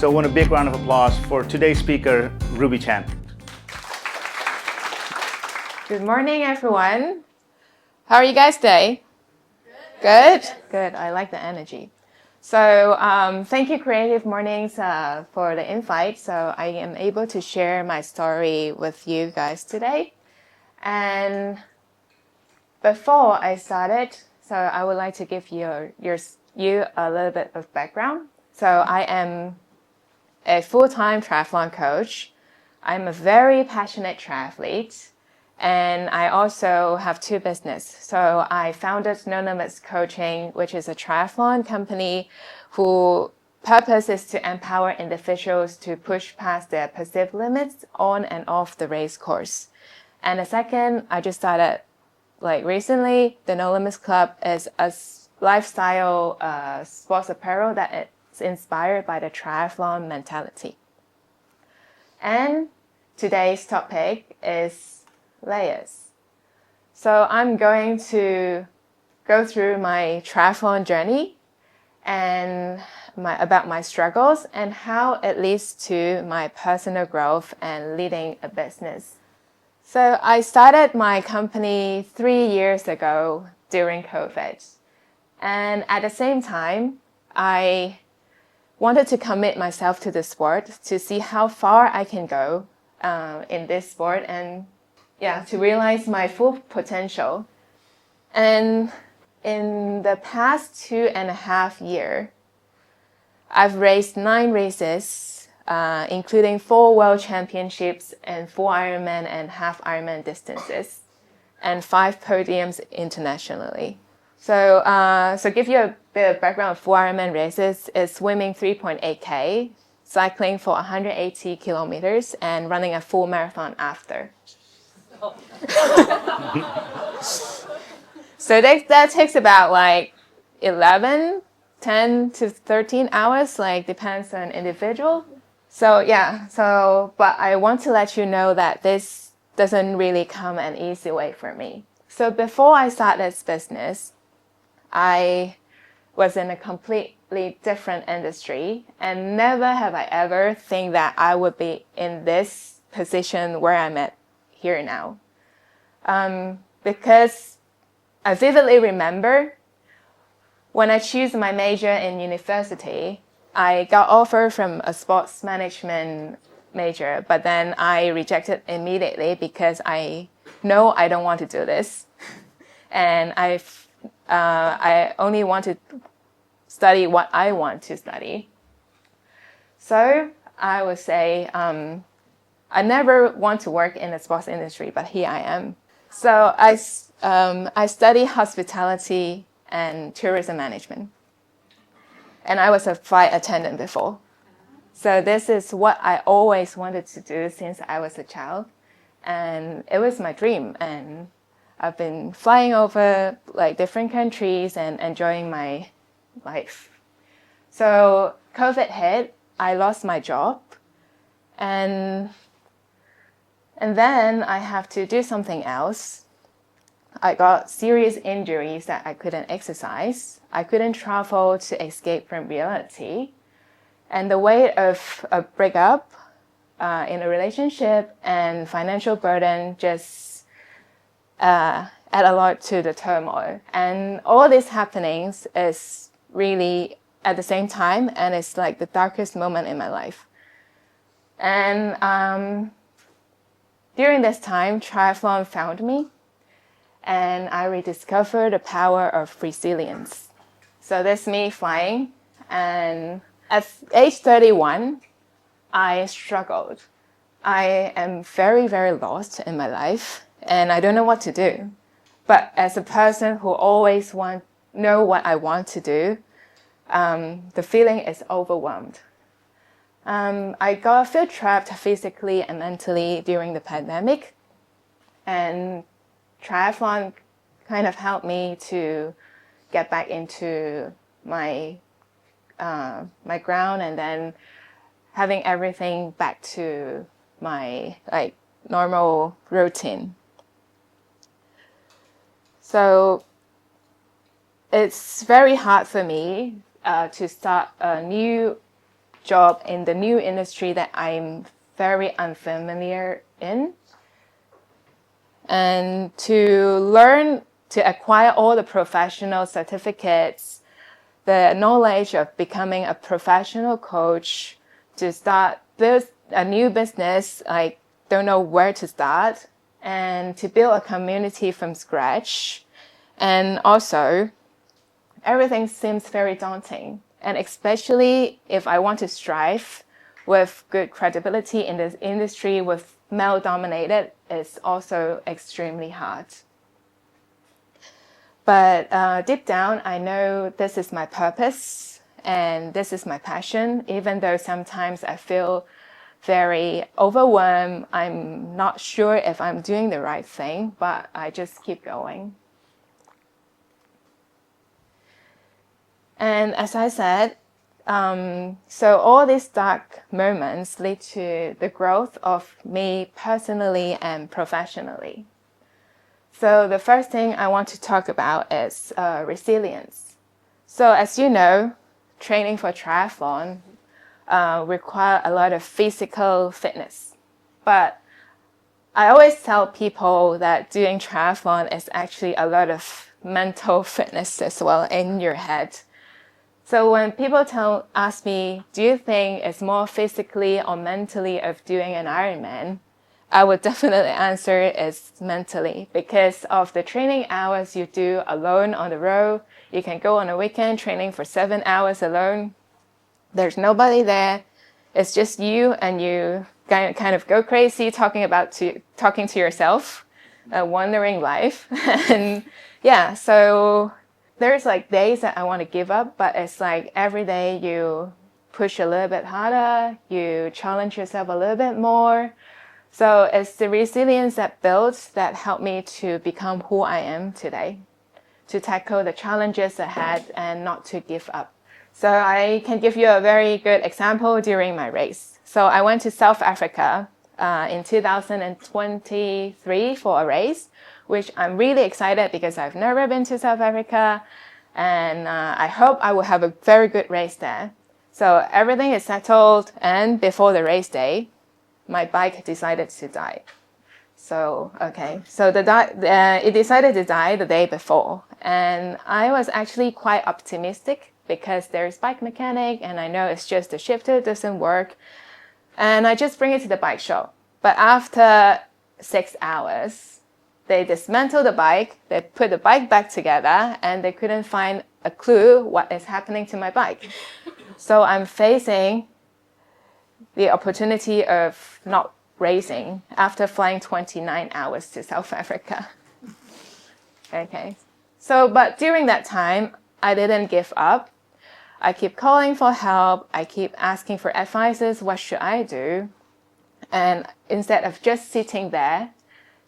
So I want a big round of applause for today's speaker, Ruby Cheng. Good morning, everyone. How are you guys today? Good? Good. I like the energy. So thank you, Creative Mornings, for the invite. So I am able to share my story with you guys today. And before I started, so I would like to give you a little bit of background. So I am a full-time triathlon coach. I'm a very passionate triathlete. And I also have two businesses. So I founded No Limits Coaching, which is a triathlon company whose purpose is to empower individuals to push past their perceived limits on and off the race course. And the second, I just started recently, the No Limits Club is a lifestyle sports apparel that is inspired by the triathlon mentality. And today's topic is layers. So I'm going to go through my triathlon journey and about my struggles and how it leads to my personal growth and leading a business. So I started my company 3 years ago during COVID. And at the same time, I wanted to commit myself to the sport to see how far I can go in this sport and to realize my full potential. And in the past 2.5 years, I've raced 9 races, including 4 World Championships and 4 Ironman and half Ironman distances, and 5 podiums internationally. So give you a bit of background of 4 Ironman races is swimming 3.8K, cycling for 180 kilometers, and running a full marathon after. So that takes about 10 to 13 hours, depends on individual. But I want to let you know that this doesn't really come an easy way for me. So before I started this business, I was in a completely different industry, and never have I ever think that I would be in this position where I'm at here now. Because I vividly remember when I chose my major in university, I got offered from a sports management major, but then I rejected immediately because I know I don't want to do this. And I only want to study what I want to study. So I would say I never want to work in the sports industry, but here I am. So I study hospitality and tourism management. And I was a flight attendant before. So this is what I always wanted to do since I was a child. And it was my dream. And I've been flying over different countries and enjoying my life. So COVID hit, I lost my job. And then I have to do something else. I got serious injuries that I couldn't exercise. I couldn't travel to escape from reality. And the weight of a breakup in a relationship and financial burden just add a lot to the turmoil. And all these happenings is really at the same time, and it's like the darkest moment in my life. And during this time, triathlon found me, and I rediscovered the power of resilience. So that's me flying. And at age 31, I struggled. I am very, very lost in my life, and I don't know what to do. But as a person who always know what I want to do, the feeling is overwhelmed. I got feel trapped physically and mentally during the pandemic, and triathlon kind of helped me to get back into my ground, and then having everything back to my normal routine. So it's very hard for me to start a new job in the new industry that I'm very unfamiliar in. And to learn to acquire all the professional certificates, the knowledge of becoming a professional coach, to start a new business, I don't know where to start, and to build a community from scratch. And also, everything seems very daunting. And especially if I want to strive with good credibility in this industry with male-dominated, it's also extremely hard. But deep down, I know this is my purpose and this is my passion, even though sometimes I feel very overwhelmed. I'm not sure if I'm doing the right thing, but I just keep going. And as I said, so all these dark moments lead to the growth of me personally and professionally. So the first thing I want to talk about is resilience. So as you know, training for triathlon require a lot of physical fitness. But I always tell people that doing triathlon is actually a lot of mental fitness as well in your head. So when people ask me, do you think it's more physically or mentally of doing an Ironman? I would definitely answer it's mentally, because of the training hours you do alone on the road. You can go on a weekend training for 7 hours alone. There's nobody there. It's just you, and you kind of go crazy talking to yourself, wondering life. And yeah, so there's like days that I want to give up, but it's like every day you push a little bit harder, you challenge yourself a little bit more. So it's the resilience that builds that helped me to become who I am today, to tackle the challenges ahead and not to give up. So I can give you a very good example during my race. So I went to South Africa in 2023 for a race, which I'm really excited because I've never been to South Africa, and I hope I will have a very good race there. So everything is settled, and before the race day, my bike decided to die. So, okay, so it decided to die the day before, and I was actually quite optimistic because there's bike mechanic, and I know it's just the shifter doesn't work, and I just bring it to the bike shop. But after 6 hours, they dismantled the bike, they put the bike back together, and they couldn't find a clue what is happening to my bike. So I'm facing the opportunity of not racing after flying 29 hours to South Africa. Okay, so but during that time, I didn't give up. I keep calling for help. I keep asking for advices. What should I do? And instead of just sitting there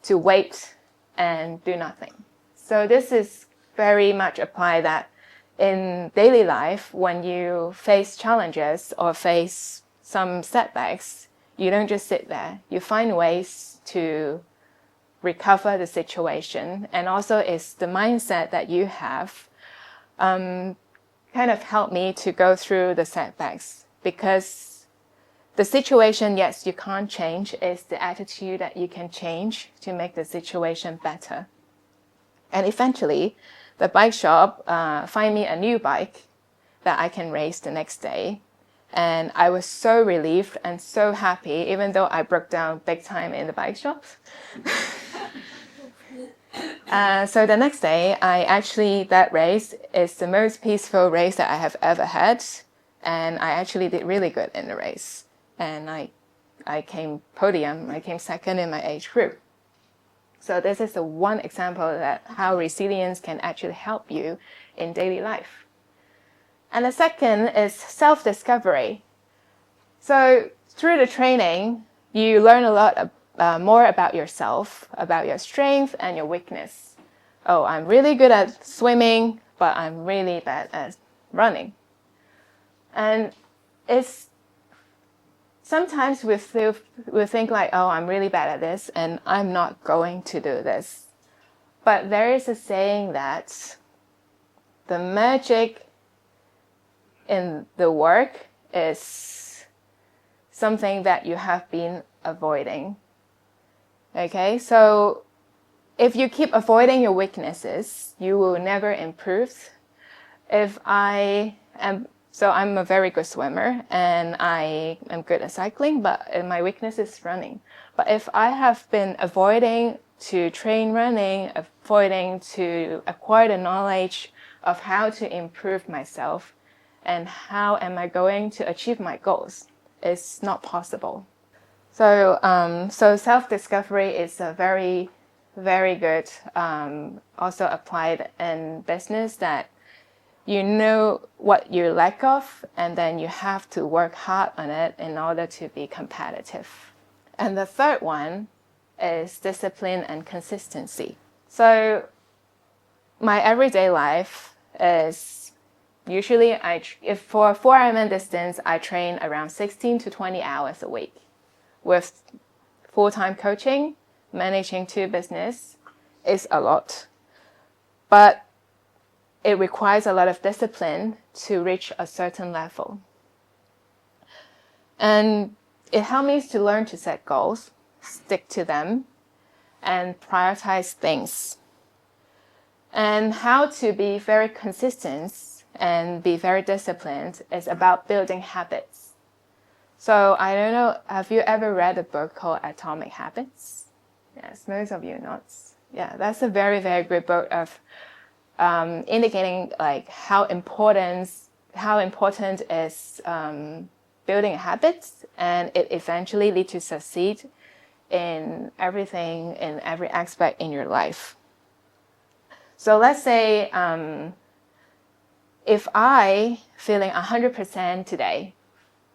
to wait and do nothing. So this is very much applied that in daily life, when you face challenges or face some setbacks, you don't just sit there. You find ways to recover the situation. And also it's the mindset that you have kind of helped me to go through the setbacks, because the situation, yes, you can't change. It's the attitude that you can change to make the situation better. And eventually, the bike shop find me a new bike that I can race the next day. And I was so relieved and so happy, even though I broke down big time in the bike shop. So the next day, that race is the most peaceful race that I have ever had. And I actually did really good in the race. And I came podium, I came second in my age group. So this is the one example that how resilience can actually help you in daily life. And the second is self-discovery. So through the training, you learn a lot more about yourself, about your strength and your weakness. Oh, I'm really good at swimming, but I'm really bad at running. And it's sometimes we think like, oh, I'm really bad at this and I'm not going to do this. But there is a saying that the magic in the work is something that you have been avoiding. Okay, so if you keep avoiding your weaknesses, you will never improve. So I'm a very good swimmer and I am good at cycling, but my weakness is running. But if I have been avoiding to train running, avoiding to acquire the knowledge of how to improve myself and how am I going to achieve my goals, it's not possible. So self-discovery is a very, very good, also applied in business, that you know what you lack of, and then you have to work hard on it in order to be competitive. And the third one is discipline and consistency. So my everyday life is usually, if for a 4 Ironman distance, I train around 16 to 20 hours a week with full-time coaching. Managing 2 businesses is a lot. But it requires a lot of discipline to reach a certain level. And it helped me to learn to set goals, stick to them, and prioritize things. And how to be very consistent and be very disciplined is about building habits. So I don't know, have you ever read a book called Atomic Habits? Yes, most of you not. Yeah, that's a very, very good book of indicating like how important is building habits, and it eventually leads to succeed in everything, in every aspect in your life. So let's say if I feeling 100% today,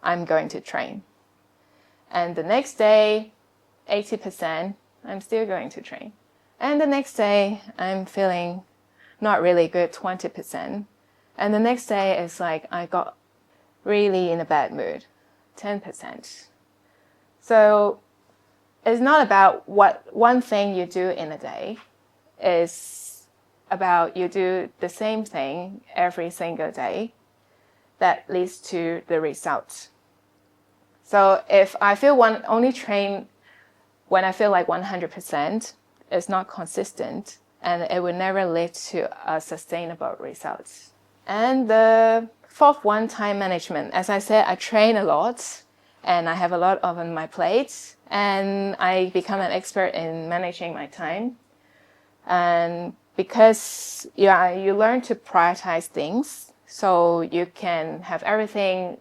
I'm going to train, and the next day 80%, I'm still going to train, and the next day I'm feeling not really good, 20%. And the next day is like I got really in a bad mood, 10%. So it's not about what one thing you do in a day. It's about you do the same thing every single day that leads to the result. So if I feel only train when I feel like 100%, it's not consistent, and it will never lead to a sustainable result. And the fourth one, time management. As I said, I train a lot and I have a lot on my plate, and I become an expert in managing my time. And because you learn to prioritize things, so you can have everything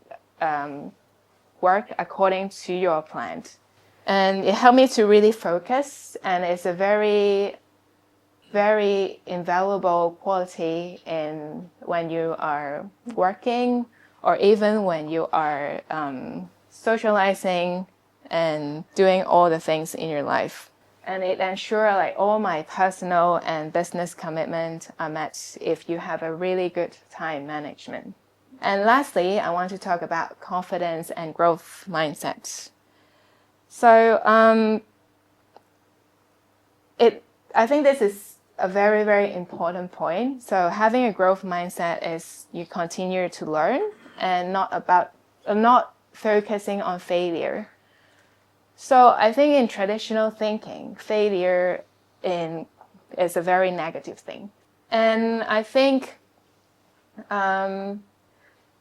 work according to your plan. And it helped me to really focus, and it's a very, very invaluable quality in when you are working, or even when you are socializing and doing all the things in your life. And it ensures like all my personal and business commitments are met if you have a really good time management. And lastly, I want to talk about confidence and growth mindset. So I think this is a very, very important point. So having a growth mindset is you continue to learn and not focusing on failure. So I think in traditional thinking, failure is a very negative thing. And I think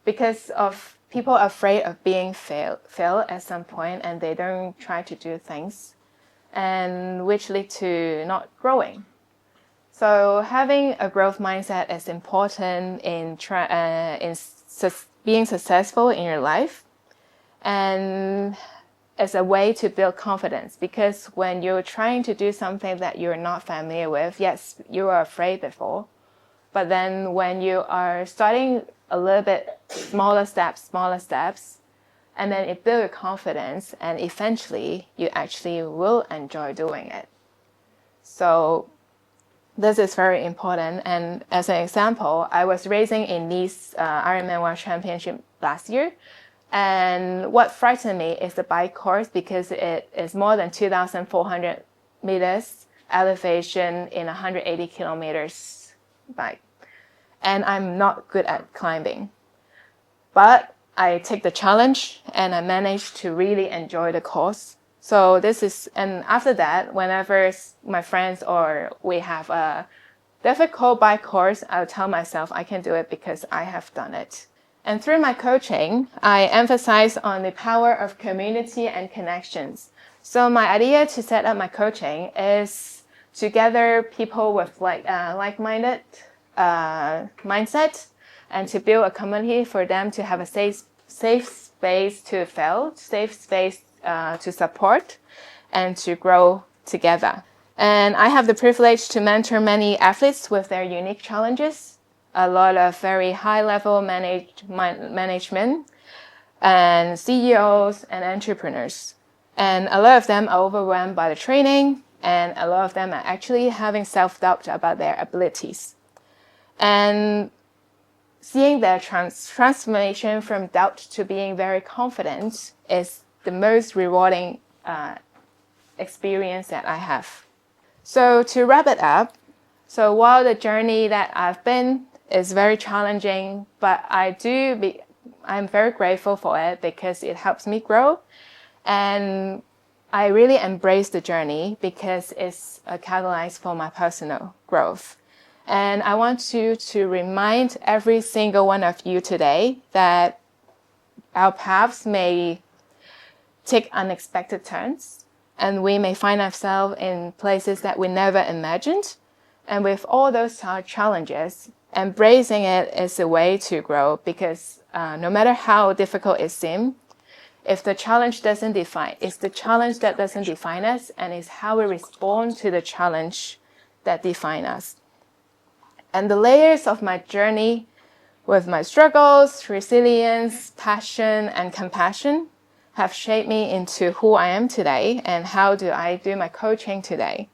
because of people are afraid of being fail at some point, and they don't try to do things, and which lead to not growing. So having a growth mindset is important in being successful in your life, and as a way to build confidence. Because when you're trying to do something that you're not familiar with, yes, you were afraid before, but then when you are starting a little bit smaller steps, and then it builds your confidence, and eventually you actually will enjoy doing it. So this is very important. And as an example, I was racing in Nice Ironman World Championship last year. And what frightened me is the bike course, because it is more than 2,400 meters elevation in 180 kilometers bike. And I'm not good at climbing. But I take the challenge and I manage to really enjoy the course. So and after that, whenever my friends or we have a difficult bike course, I'll tell myself I can do it because I have done it. And through my coaching, I emphasize on the power of community and connections. So my idea to set up my coaching is to gather people with like-minded mindset and to build a community for them to have a safe space to fail, safe space to support, and to grow together. And I have the privilege to mentor many athletes with their unique challenges, a lot of very high-level management, and CEOs and entrepreneurs. And a lot of them are overwhelmed by the training, and a lot of them are actually having self-doubt about their abilities. And seeing their transformation from doubt to being very confident is the most rewarding experience that I have. So to wrap it up, so while the journey that I've been is very challenging, but I'm very grateful for it because it helps me grow. And I really embrace the journey because it's a catalyst for my personal growth. And I want to remind every single one of you today that our paths may take unexpected turns, and we may find ourselves in places that we never imagined. And with all those challenges, embracing it is a way to grow because no matter how difficult it seems, if the challenge doesn't define, it's the challenge that doesn't define us, and it's how we respond to the challenge that define us. And the layers of my journey with my struggles, resilience, passion, and compassion have shaped me into who I am today and how do I do my coaching today.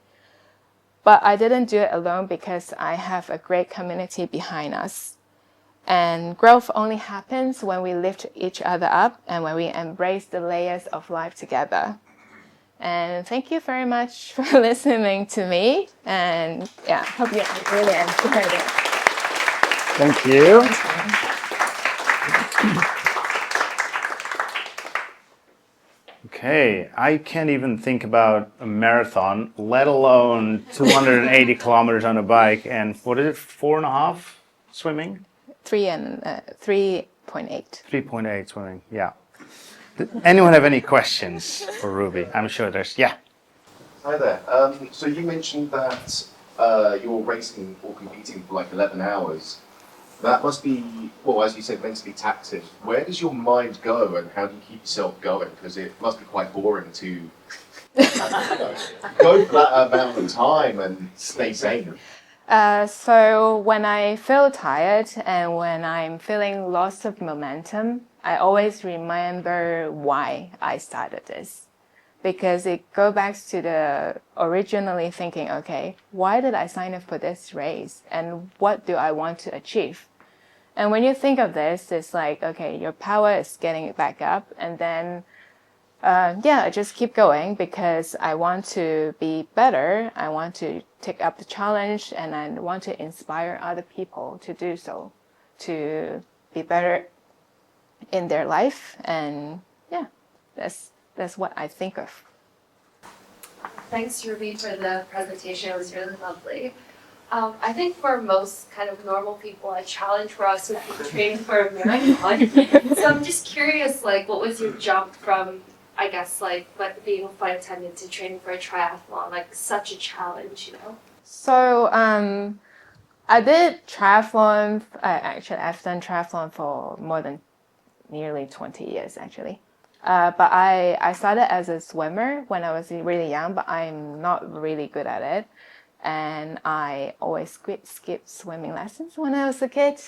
But I didn't do it alone because I have a great community behind us. And growth only happens when we lift each other up and when we embrace the layers of life together. And thank you very much for listening to me. And yeah, hope you really enjoyed it. Thank you. Okay, I can't even think about a marathon, let alone 280 kilometers on a bike, and what is it, 4.5 swimming? 3.8. 3.8 swimming, yeah. Did anyone have any questions for Ruby? I'm sure there's, yeah. Hi there. So you mentioned that you're racing or competing for like 11 hours. That must be, well, as you said, mentally taxing. Where does your mind go and how do you keep yourself going? Because it must be quite boring to go for that amount of time and stay sane. So when I feel tired and when I'm feeling lots of momentum, I always remember why I started this. Because it goes back to the originally thinking, okay, why did I sign up for this race? And what do I want to achieve? And when you think of this, it's like, okay, your power is getting it back up. And then, I just keep going because I want to be better. I want to take up the challenge and I want to inspire other people to do so, to be better in their life. And yeah, that's what I think of. Thanks, Ruby, for the presentation. It was really lovely. I think for most kind of normal people, a challenge for us would be training for a marathon. So I'm just curious, like, what was your jump from, I guess, like being a flight attendant to training for a triathlon? Like, such a challenge, you know? So I did triathlon. I've done triathlon for more than nearly 20 years, actually. But I started as a swimmer when I was really young, but I'm not really good at it. And I always skipped swimming lessons when I was a kid.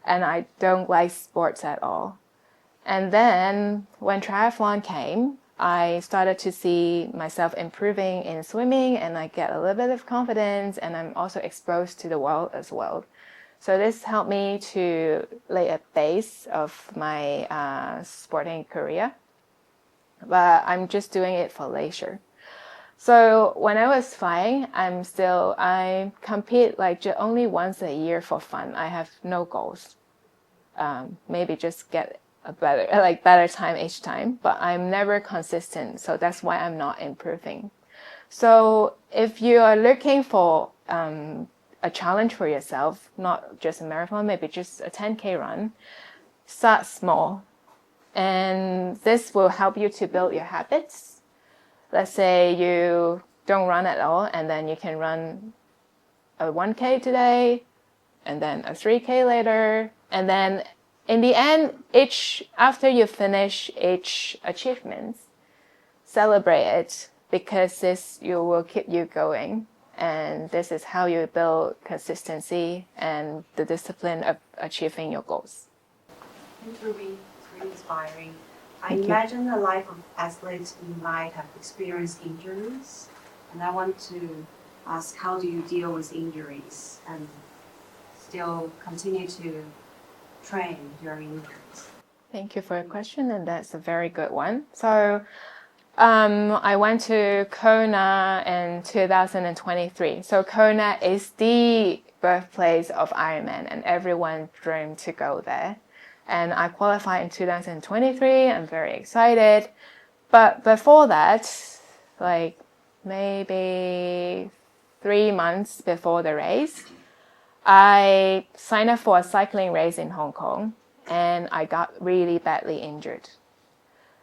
And I don't like sports at all. And then when triathlon came, I started to see myself improving in swimming and I get a little bit of confidence and I'm also exposed to the world as well. So this helped me to lay a base of my sporting career. But I'm just doing it for leisure. So when I was flying, I compete like only once a year for fun. I have no goals. Maybe just get a better time each time, but I'm never consistent. So that's why I'm not improving. So if you are looking for a challenge for yourself, not just a marathon, maybe just a 10K run, start small. And this will help you to build your habits. Let's say you don't run at all, and then you can run a 1K today, and then a 3K later, and then in the end, after you finish each achievement, celebrate it, because this will keep you going, and this is how you build consistency and the discipline of achieving your goals. Thank you, Ruby. It's really inspiring. I Thank you. imagine a life of athletes, you might have experienced injuries, and I want to ask, how do you deal with injuries and still continue to train during injuries? Thank you for your question, and that's a very good one. So I went to Kona in 2023. So Kona is the birthplace of Ironman, and everyone dreamed to go there. And I qualified in 2023. I'm very excited. But before that, like maybe 3 months before the race, I signed up for a cycling race in Hong Kong, and I got really badly injured.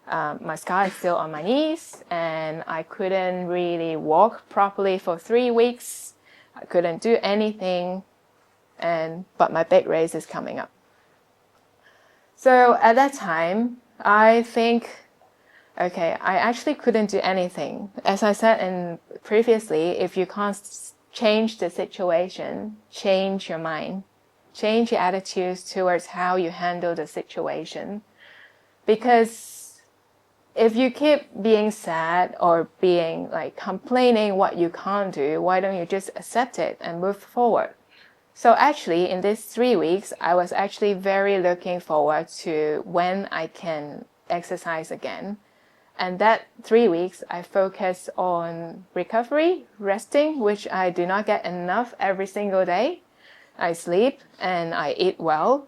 My scar is still on my knees, and I couldn't really walk properly for 3 weeks. I couldn't do anything, but my big race is coming up. So at that time, I think, okay, I actually couldn't do anything. As I said previously, if you can't change the situation, change your mind, change your attitudes towards how you handle the situation. Because if you keep being sad or being complaining what you can't do, why don't you just accept it and move forward? So actually, in these 3 weeks, I was actually very looking forward to when I can exercise again. And that 3 weeks, I focus on recovery, resting, which I do not get enough every single day. I sleep and I eat well.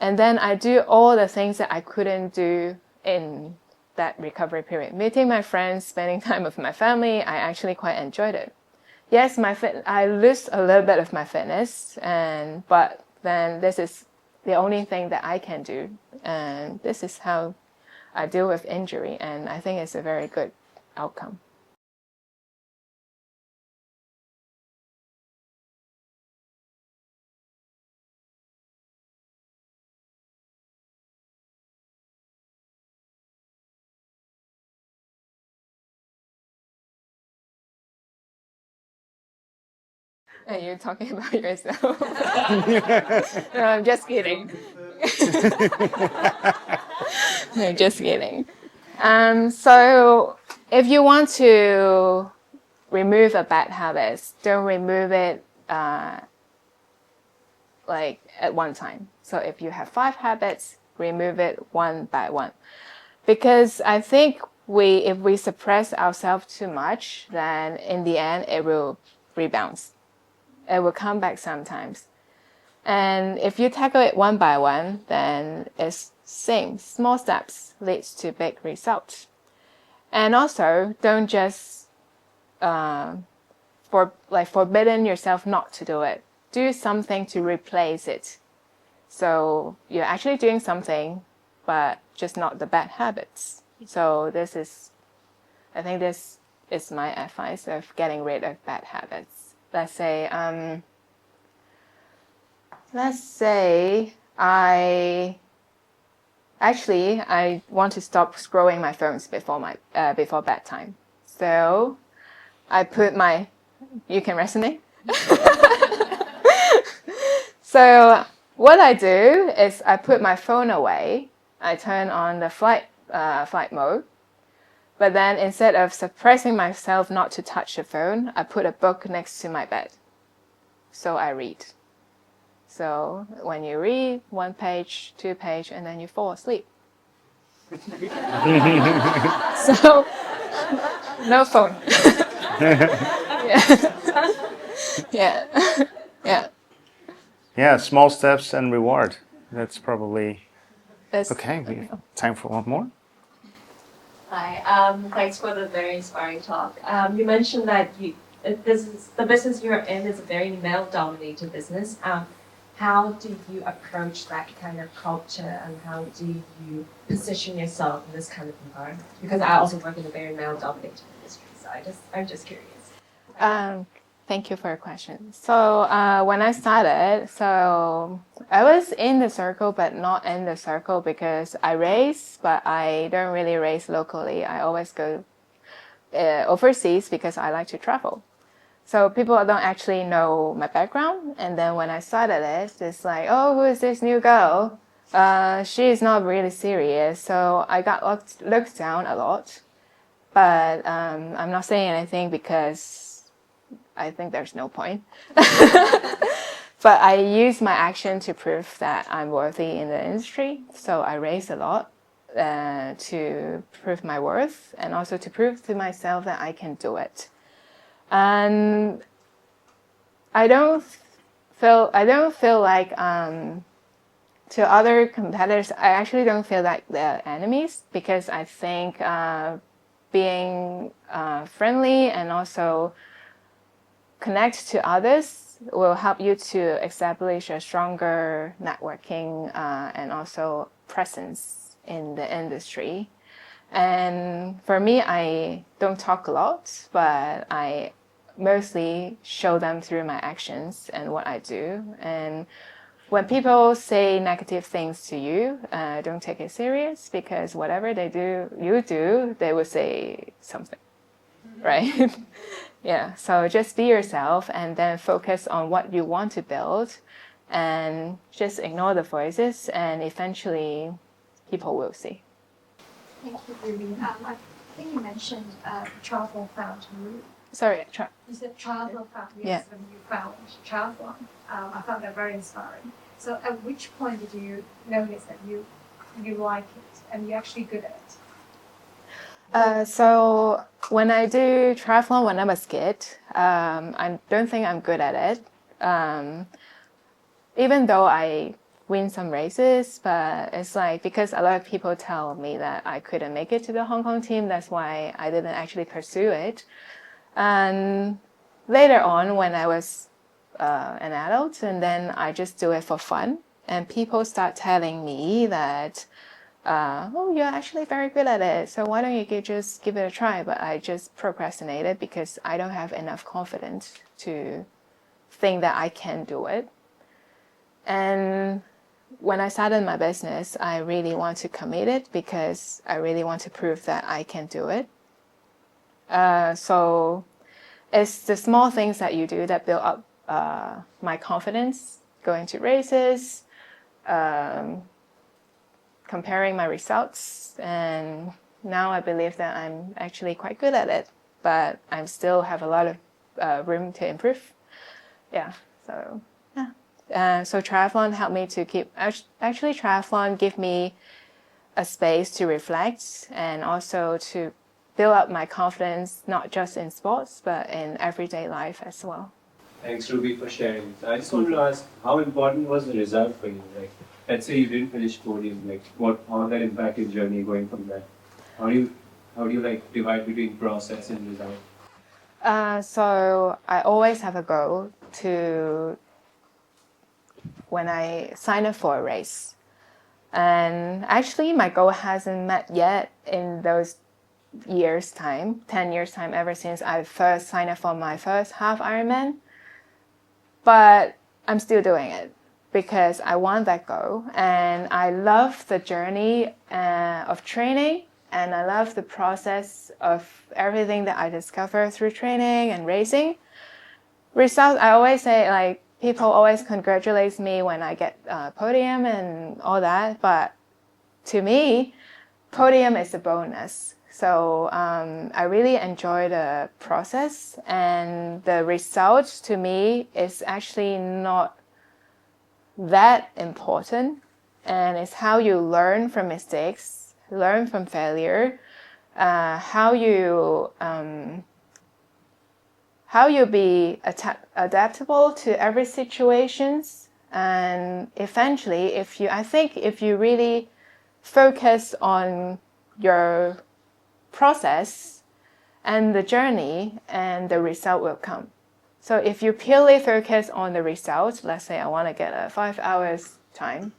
And then I do all the things that I couldn't do in that recovery period. Meeting my friends, spending time with my family, I actually quite enjoyed it. Yes, I lose a little bit of my fitness, but then this is the only thing that I can do. And this is how I deal with injury, and I think it's a very good outcome. Are you talking about yourself? No, I'm just kidding. No, just kidding. So if you want to remove a bad habit, don't remove it at one time. So if you have 5 habits, remove it one by one. Because I think if we suppress ourselves too much, then in the end it will rebound. It will come back sometimes. And if you tackle it one by one, then it's same. Small steps leads to big results. And also, don't just forbidden yourself not to do it. Do something to replace it. So you're actually doing something, but just not the bad habits. So I think this is my advice of getting rid of bad habits. Let's say I want to stop scrolling my phones before bedtime. So I put you can resonate? So what I do is I put my phone away. I turn on the flight mode. But then instead of suppressing myself not to touch the phone, I put a book next to my bed. So I read. So when you read 1 page, 2 page, and then you fall asleep. So no phone. Yeah. Yeah. Yeah, small steps and reward. That's probably Okay, we have time for one more. Hi, thanks for the very inspiring talk. You mentioned that the business you're in is a very male-dominated business. How do you approach that kind of culture, and how do you position yourself in this kind of environment? Because I also work in a very male-dominated industry, so I'm just curious. Thank you for your question. So when I started, so I was in the circle, but not in the circle because I race, but I don't really race locally. I always go overseas because I like to travel. So people don't actually know my background. And then when I started it, it's like, oh, who is this new girl? She is not really serious. So I got looked down a lot. But I'm not saying anything because I think there's no point. But I use my action to prove that I'm worthy in the industry. So I race a lot to prove my worth and also to prove to myself that I can do it. And I don't feel like to other competitors, I actually don't feel like they're enemies because I think being friendly and also connect to others will help you to establish a stronger networking and also presence in the industry. And for me, I don't talk a lot, but I mostly show them through my actions and what I do. And when people say negative things to you, don't take it serious because whatever you do, they will say something, right? Yeah, so just be yourself and then focus on what you want to build and just ignore the voices and eventually people will see. Thank you, Ruby. I think you mentioned triathlon found you. Sorry, You said triathlon found you. Yeah. When you found triathlon. I found that very inspiring. So at which point did you notice that you like it and you're actually good at it? So when I do triathlon when I was a kid, I don't think I'm good at it. Even though I win some races, but it's like because a lot of people tell me that I couldn't make it to the Hong Kong team, that's why I didn't actually pursue it. And later on, when I was an adult, and then I just do it for fun, and people start telling me that, oh, you're actually very good at it, so why don't you just give it a try? But I just procrastinated because I don't have enough confidence to think that I can do it. And when I started my business, I really want to commit it because I really want to prove that I can do it. So it's the small things that you do that build up my confidence, going to races, comparing my results, and now I believe that I'm actually quite good at it, but I still have a lot of room to improve. Yeah, so yeah. So triathlon helped me to actually triathlon give me a space to reflect and also to build up my confidence, not just in sports, but in everyday life as well. Thanks, Ruby, for sharing. I just wanted to ask, how important was the result for you? Like, let's say you didn't finish podium, like, how that impacted your journey going from there? How do you like divide between process and result? So I always have a goal to when I sign up for a race. And actually my goal hasn't met yet in those years time, 10 years time, ever since I first signed up for my first half Ironman. But I'm still doing it because I want that goal. And I love the journey of training. And I love the process of everything that I discover through training and racing. Results, I always say, like, people always congratulate me when I get podium and all that. But to me, podium is a bonus. So I really enjoy the process, and the result to me is actually not that important. And it's how you learn from mistakes, learn from failure, how you be adaptable to every situations, and eventually, if you really focus on your process and the journey, and the result will come. So if you purely focus on the result, let's say I want to get a 5 hours time,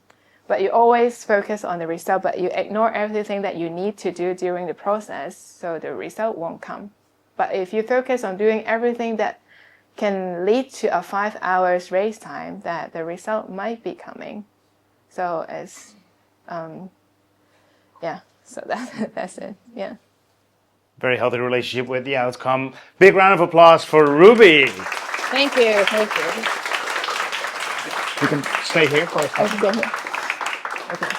but you always focus on the result, but you ignore everything that you need to do during the process, so the result won't come. But if you focus on doing everything that can lead to a 5 hours race time, that the result might be coming. So it's, yeah, so that's it, yeah. Very healthy relationship with the outcome. Big round of applause for Ruby. Thank you, thank you. You can stay here for a second. Okay. Okay.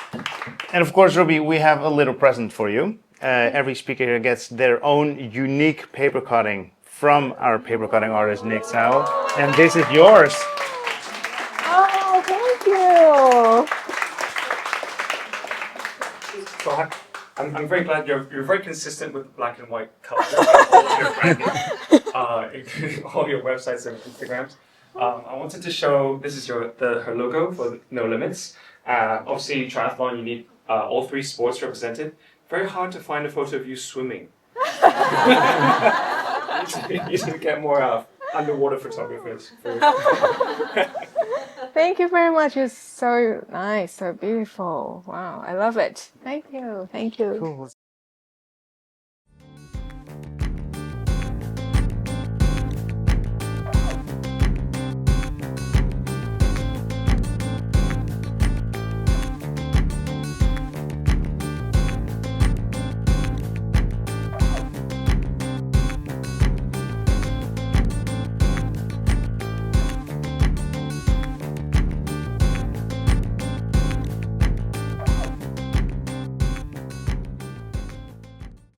And of course, Ruby, we have a little present for you. Every speaker here gets their own unique paper cutting from our paper cutting artist, Nick Sal. And this is yours. Oh, thank you. So I'm very glad you're very consistent with black and white color. Including all your websites and Instagrams. I wanted to show, this is her logo for No Limits. Obviously, in triathlon, you need all three sports represented. Very hard to find a photo of you swimming. You need to get more underwater photographers. Thank you very much. It's so nice, so beautiful. Wow, I love it. Thank you. Thank you. Cool.